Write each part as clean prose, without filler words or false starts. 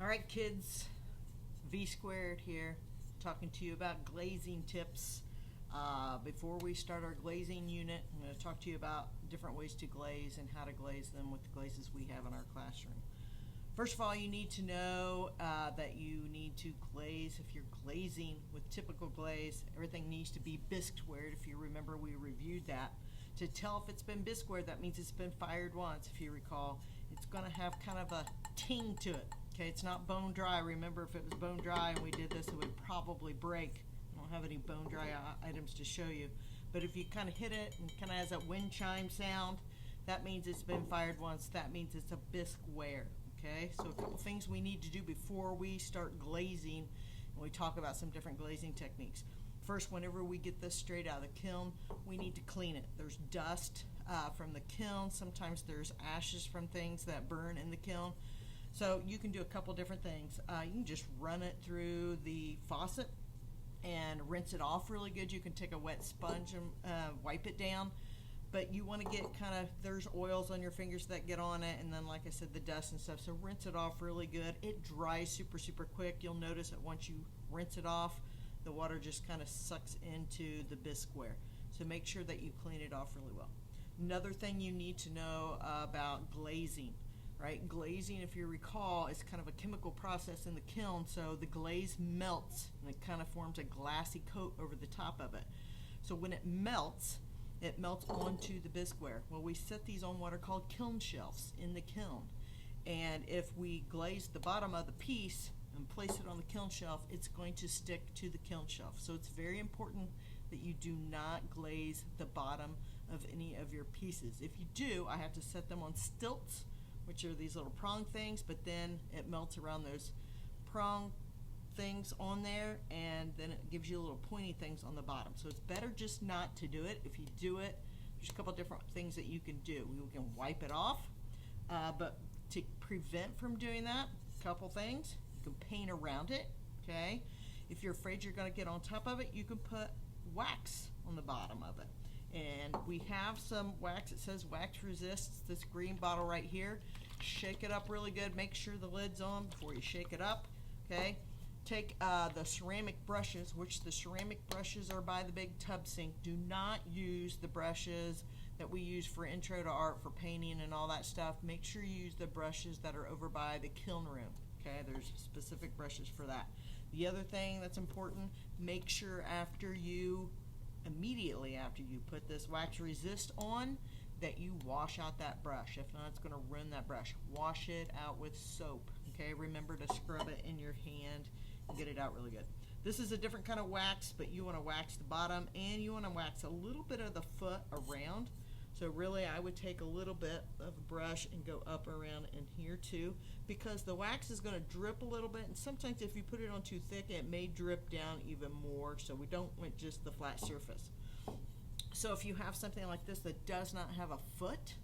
Alright kids, V squared here, talking to you about glazing tips. Before we start our glazing unit, I'm going to talk to you about different ways to glaze and how to glaze them with the glazes we have in our classroom. First of all, you need to know that you need to glaze. If you're glazing with typical glaze, everything needs to be bisque squared. If you remember, we reviewed that. To tell if it's been bisque squared, that means it's been fired once. If you recall, it's going to have kind of a ting to it. Okay, it's not bone dry. Remember, if it was bone dry and we did this, it would probably break. I don't have any bone dry items to show you. But if you kind of hit it and kind of has that wind chime sound, that means it's been fired once. That means it's a bisque ware. Okay, so a couple things we need to do before we start glazing, and we talk about some different glazing techniques. First, whenever we get this straight out of the kiln, we need to clean it. There's dust from the kiln. Sometimes there's ashes from things that burn in the kiln. So you can do a couple different things. You can just run it through the faucet and rinse it off really good. You can take a wet sponge and wipe it down. But you want to get there's oils on your fingers that get on it, and then like I said, the dust and stuff. So rinse it off really good. It dries super quick. You'll notice that once you rinse it off, the water just kind of sucks into the bisque ware. So make sure that you clean it off really well. Another thing you need to know about glazing, right? Glazing, if you recall, is kind of a chemical process in the kiln. So the glaze melts and it kind of forms a glassy coat over the top of it. So when it melts onto the bisque ware. Well, we set these on what are called kiln shelves in the kiln. And if we glaze the bottom of the piece and place it on the kiln shelf, it's going to stick to the kiln shelf. So it's very important that you do not glaze the bottom of any of your pieces. If you do, I have to set them on stilts, which are these little prong things, but then it melts around those prong things on there, and then it gives you little pointy things on the bottom. So it's better just not to do it. If you do it, there's a couple different things that you can do. You can wipe it off, but to prevent from doing that, a couple things. You can paint around it, okay? If you're afraid you're going to get on top of it, you can put wax on the bottom of it. And we have some wax. It says wax resists, this green bottle right here. Shake it up really good. Make sure the lid's on before you shake it up, okay? Take the ceramic brushes, which the ceramic brushes are by the big tub sink. Do not use the brushes that we use for intro to art, for painting and all that stuff. Make sure you use the brushes that are over by the kiln room. Okay, there's specific brushes for that. The other thing that's important, make sure immediately after you put this wax resist on, that you wash out that brush. If not, it's going to ruin that brush. Wash it out with soap. Okay, remember to scrub it in your hand and get it out really good. This is a different kind of wax, but you want to wax the bottom and you want to wax a little bit of the foot around. So really, I would take a little bit of a brush and go up around in here too, because the wax is going to drip a little bit, and sometimes if you put it on too thick, it may drip down even more. So we don't want just the flat surface. So if you have something like this that does not have a foot,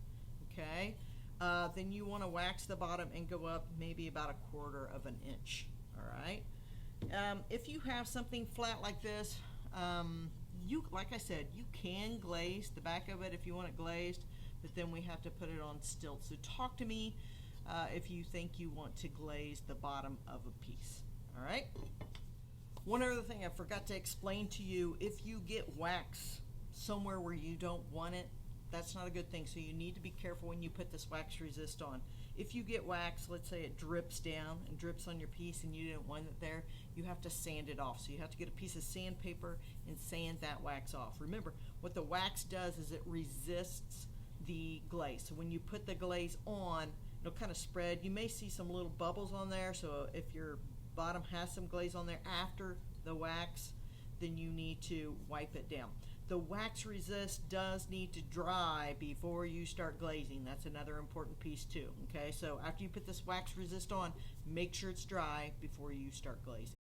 okay, then you want to wax the bottom and go up maybe about 1/4 of an inch. All right. If you have something flat like this, like I said, you can glaze the back of it if you want it glazed, but then we have to put it on stilts. So talk to me if you think you want to glaze the bottom of a piece. All right. One other thing I forgot to explain to you: if you get wax somewhere where you don't want it, that's not a good thing. So you need to be careful when you put this wax resist on. If you get wax, let's say it drips down and drips on your piece and you didn't want it there, you have to sand it off. So you have to get a piece of sandpaper and sand that wax off. Remember, what the wax does is it resists the glaze. So when you put the glaze on, it'll kind of spread. You may see some little bubbles on there. So if your bottom has some glaze on there after the wax, then you need to wipe it down. The wax resist does need to dry before you start glazing. That's another important piece too. Okay, so after you put this wax resist on, make sure it's dry before you start glazing.